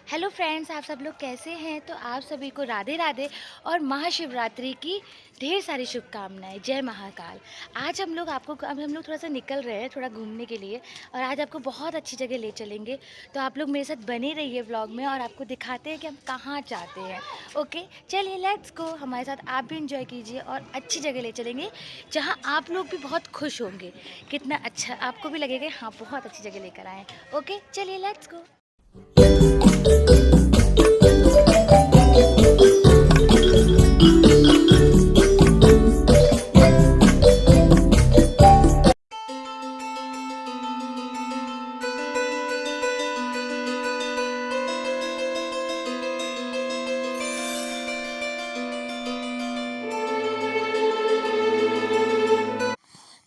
Hello friends, आप सब लोग कैसे हैं? तो आप सभी को राधे राधे और महाशिवरात्रि की ढेर सारी शुभकामनाएं। जय महाकाल। आज हम लोग थोड़ा सा निकल रहे हैं थोड़ा घूमने के लिए और आज आपको बहुत अच्छी जगह ले चलेंगे। तो आप लोग मेरे साथ बने रहिए व्लॉग में और आपको दिखाते हैं कि हम कहाँ जाते हैं। ओके, चलिए लेट्स गो। हमारे साथ आप भी इंजॉय कीजिए और अच्छी जगह ले चलेंगे जहाँ आप लोग भी बहुत खुश होंगे। कितना अच्छा आपको भी लगेगा, हाँ बहुत अच्छी जगह लेकर आए। ओके चलिए लेट्स गो।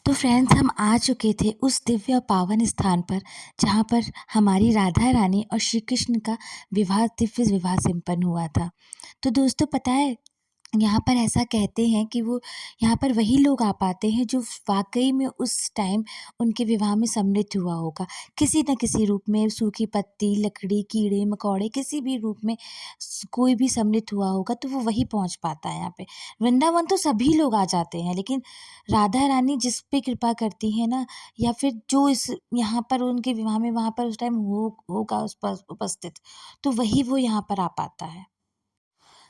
तो फ्रेंड्स, हम आ चुके थे उस दिव्य और पावन स्थान पर जहाँ पर हमारी राधा रानी और श्री कृष्ण का दिव्य विवाह संपन्न हुआ था। तो दोस्तों पता है, यहाँ पर ऐसा कहते हैं कि वो यहाँ पर वही लोग आ पाते हैं जो वाक़ई में उस टाइम उनके विवाह में सम्मिलित हुआ होगा। किसी न किसी रूप में, सूखी पत्ती, लकड़ी, कीड़े-मकोड़े, किसी भी रूप में कोई भी सम्मिलित हुआ होगा तो वो वहीं पहुँच पाता है यहाँ पे। वृंदावन तो सभी लोग आ जाते हैं, लेकिन राधा रानी जिस पे कृपा करती हैं ना, या फिर जो इस यहाँ पर उनके विवाह में वहाँ पर उस टाइम होगा उस पर उपस्थित, तो वही वो यहाँ पर आ पाता है।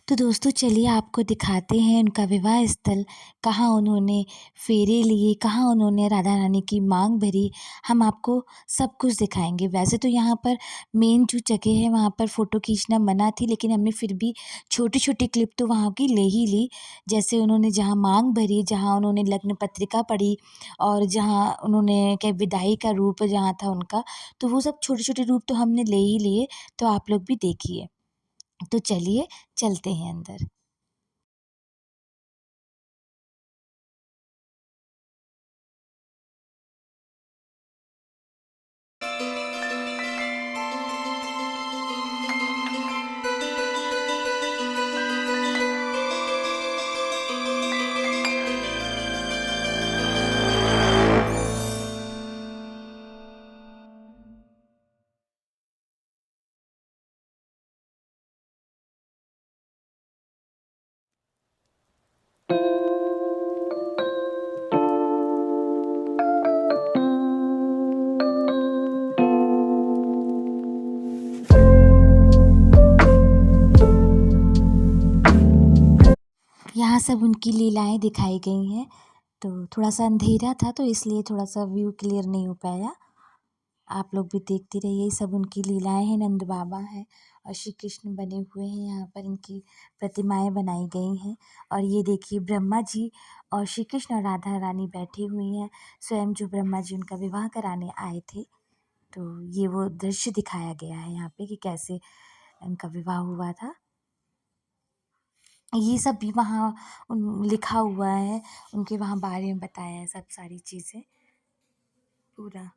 तो दोस्तों चलिए आपको दिखाते हैं उनका विवाह स्थल, कहाँ उन्होंने फेरे लिए, कहाँ उन्होंने राधा रानी की मांग भरी, हम आपको सब कुछ दिखाएँगे। वैसे तो यहाँ पर मेन जो जगह है वहाँ पर फ़ोटो खींचना मना थी, लेकिन हमने फिर भी छोटी-छोटी क्लिप तो वहाँ की ले ही ली। जैसे उन्होंने जहाँ मांग भरी, जहाँ उन्होंने लग्न पत्रिका पढ़ी और जहाँ उन्होंने क्या विदाई का रूप जहाँ था उनका, तो वो सब छोटे-छोटे रूप तो हमने ले ही लिए, तो आप लोग भी देखिए। तो चलिए चलते हैं अंदर। यहाँ सब उनकी लीलाएँ दिखाई गई हैं, तो थोड़ा-सा अंधेरा था तो इसलिए थोड़ा-सा व्यू क्लियर नहीं हो पाया। आप लोग भी देखते रहिए, सब उनकी लीलाएँ हैं, नंद बाबा हैं और श्री कृष्ण बने हुए हैं, यहाँ पर इनकी प्रतिमाएँ बनाई गई हैं। और ये देखिए ब्रह्मा जी और श्री कृष्ण और राधा रानी बैठी हुई हैं, स्वयं जो ब्रह्मा जी उनका विवाह कराने आए थे। तो ये वो दृश्य दिखाया गया है यहाँ पे कि कैसे इनका विवाह हुआ था। ये सब भी वहाँ लिखा हुआ है, उनके वहाँ बारे में बताया है सब सारी चीज़ें पूरा।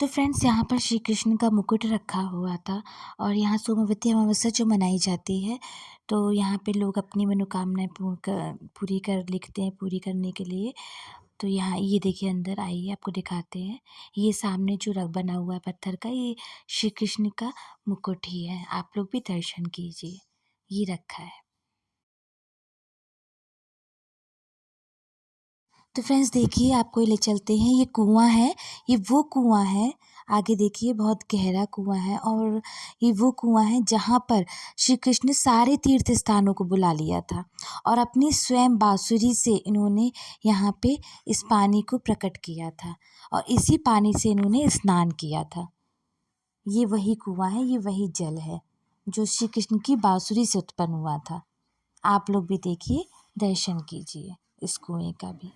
तो फ्रेंड्स, यहाँ पर श्री कृष्ण का मुकुट रखा हुआ था और यहाँ सोमवती अमावस्या जो मनाई जाती है, तो यहाँ पे लोग अपनी मनोकामनाएँ पूरी कर लिखते हैं पूरी करने के लिए। तो यहाँ ये देखिए, अंदर आइए आपको दिखाते हैं। ये सामने जो रग बना हुआ है पत्थर का, ये श्री कृष्ण का मुकुट ही है। आप लोग भी दर्शन कीजिए, ये रखा है। तो फ्रेंड्स देखिए, आपको ले चलते हैं, ये कुआँ है, ये वो कुआँ है, आगे देखिए बहुत गहरा कुआँ है और ये वो कुआँ है जहाँ पर श्री कृष्ण ने सारे तीर्थ स्थानों को बुला लिया था और अपनी स्वयं बाँसुरी से इन्होंने यहाँ पे इस पानी को प्रकट किया था और इसी पानी से इन्होंने स्नान किया था। ये वही कुआँ है, ये वही जल है, जो श्री कृष्ण की बाँसुरी से उत्पन्न हुआ था। आप लोग भी देखिए, दर्शन कीजिए इस कुएं का भी।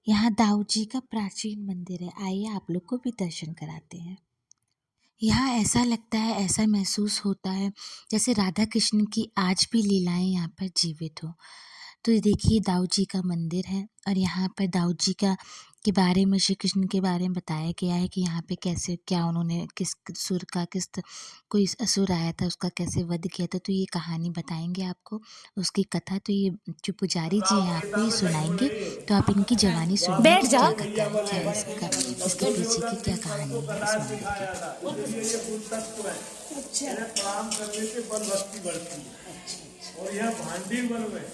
यहाँ दाऊ जी का प्राचीन मंदिर है, आइए आप लोग को भी दर्शन कराते हैं। यहाँ ऐसा लगता है, ऐसा महसूस होता है जैसे राधा कृष्ण की आज भी लीलाएं यहाँ पर जीवित हो। तो ये देखिए दाऊ जी का मंदिर है और यहाँ पर दाऊ जी के बारे में, श्री कृष्ण के बारे में बताया गया है कि यहाँ पे कैसे क्या उन्होंने किस सुर का कोई असुर आया था उसका कैसे वध किया था। तो ये कहानी बताएंगे आपको उसकी कथा। तो ये जो पुजारी जी हैं आपको ये सुनाएंगे, तो आप इनकी जवानी सुनिए बैठ कि जाओ। क्या कथा है, क्या है इसके पीछे की क्या कहानी है इस मंदिर की। प्रणाम करने से बल भक्ति बढ़ती है। और यह भांडी वन में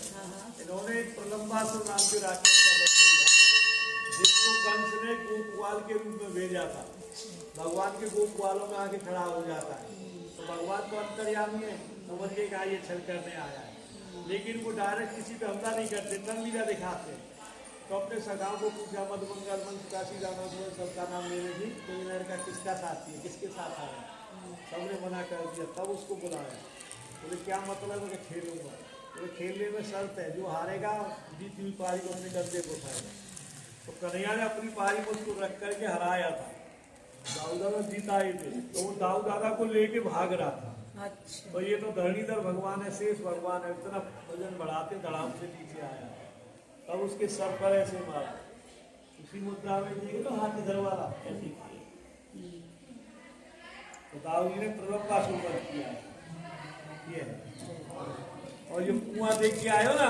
इन्होंने एक प्रलंबासुर नाम के राक्षस का वध किया, जिसको कंस ने गोपवाल के रूप में भेजा था। भगवान के गोपवालों में आके खड़ा हो जाता है तो भगवान तो अंतर्यामी है, समझिए कि ये छल करने आया है, लेकिन वो डायरेक्ट किसी पे हमला नहीं करते, तंगीदा दिखाते। तो अपने सगाओं को पूछा, मधुमंगल मंच काशी जाना, सबका नाम लेने की, तो ये लड़का किसका साथी है, किसके साथ आया, सबने मना कर दिया। तब उसको बुलाया, बोले क्या मतलब है, खेलूंगा। बोले खेलने में शर्त है, जो हारेगा जीती हुई पारी को अपने कंधे को उठाएगा। तो कन्हैया ने अपनी पारी में उसको रख करके हराया था, दाऊ दादा जीता ही थे, तो वो दाऊ दादा को लेके भाग रहा था। तो ये तो धरणीधर भगवान है, शेष भगवान है, इतना वजन बढ़ाते धड़ाम से नीचे आया, तब उसके सर पर ऐसे मारा। उसी मुद्दा में देखिए तो हाथ इधर वाला ऐसे तो दाऊ जी ने प्रलंबासुर वध किया ये है। और जो कुआं देख के आयो ना,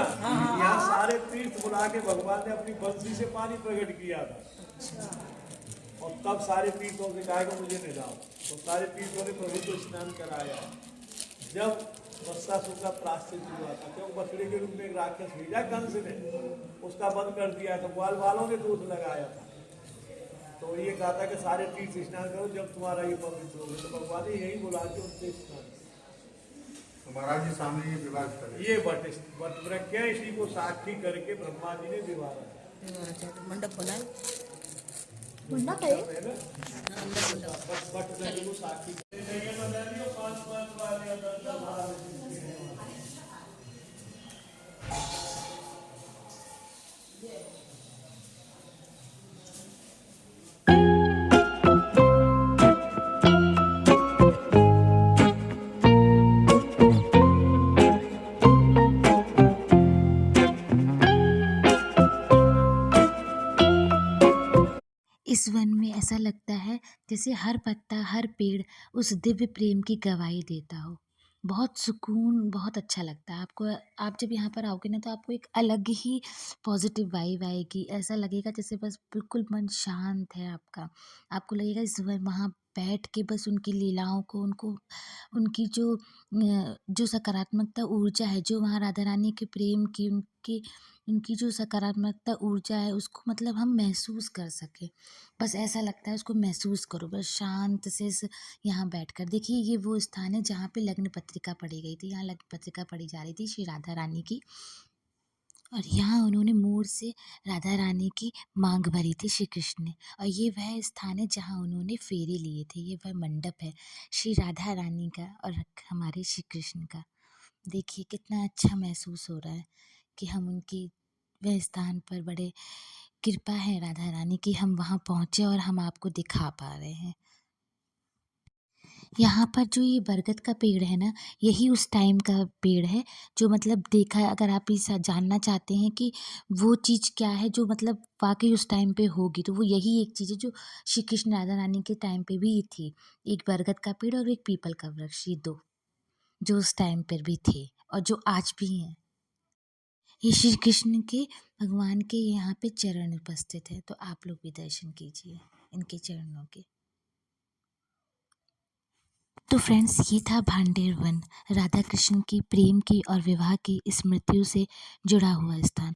यहाँ सारे तीर्थ बुला के भगवान ने अपनी बंसी से पानी प्रकट किया था। और तब सारे तीर्थों से कहा कि मुझे निलाओ, तो सारे तीर्थों ने प्रभु को स्नान कराया। जब वत्सासुर का प्रायश्चित हुआ था, क्योंकि बछड़े के रूप में एक राक्षस भेजा कंस ने, उसका वध कर दिया था, ग्वाल वालों ने दोष लगाया था। तो ये कहा था कि सारे तीर्थ स्नान करो जब तुम्हारा ये पवित्र हो, तो भगवान ने यही बोला कि उनसे स्नान। महाराज जी सामने ये विवाह करें, ये वट वृक्ष है, इसी को साक्षी करके ब्रह्मा जी ने विवाह रचा। मंडप बनाए, मंडप है ना, वट वृक्ष को साक्षी इस वन में ऐसा लगता है जैसे हर पत्ता हर पेड़ उस दिव्य प्रेम की गवाही देता हो। बहुत सुकून, बहुत अच्छा लगता है आपको। आप जब यहाँ पर आओगे ना तो आपको एक अलग ही पॉजिटिव वाइब आएगी। ऐसा लगेगा जैसे बस बिल्कुल मन शांत है आपका। आपको लगेगा इस वहाँ बैठ के बस उनकी लीलाओं को, उनकी जो सकारात्मकता ऊर्जा है, जो वहाँ राधा रानी के प्रेम की, उनकी जो सकारात्मकता ऊर्जा है उसको मतलब हम महसूस कर सकें। बस ऐसा लगता है उसको महसूस करो, बस शांत से यहाँ बैठकर। देखिए ये वो स्थान है जहाँ पे लग्न पत्रिका पढ़ी गई थी। यहाँ लग्न पत्रिका पढ़ी जा रही थी श्री राधा रानी की, और यहाँ उन्होंने मोर से राधा रानी की मांग भरी थी श्री कृष्ण ने। और ये वह स्थान है जहाँ उन्होंने फेरे लिए थे। ये वह मंडप है श्री राधा रानी का और हमारे श्री कृष्ण का। देखिए कितना अच्छा महसूस हो रहा है कि हम उनकी वह स्थान पर, बड़े कृपा है राधा रानी की, हम वहाँ पहुँचे और हम आपको दिखा पा रहे हैं। यहाँ पर जो ये बरगद का पेड़ है ना, यही उस टाइम का पेड़ है जो मतलब देखा है। अगर आप इस जानना चाहते हैं कि वो चीज़ क्या है जो मतलब वाकई उस टाइम पे होगी, तो वो यही एक चीज़ है जो श्री कृष्ण राधा रानी के टाइम पे भी थी। एक बरगद का पेड़ और एक पीपल का वृक्ष, ये दो जो उस टाइम पर भी थे और जो आज भी हैं। ये श्री कृष्ण के, भगवान के यहाँ पे चरण उपस्थित है, तो आप लोग भी दर्शन कीजिए इनके चरणों के। तो फ्रेंड्स ये था भांडेर वन, राधा कृष्ण की प्रेम की और विवाह की स्मृतियों से जुड़ा हुआ स्थान।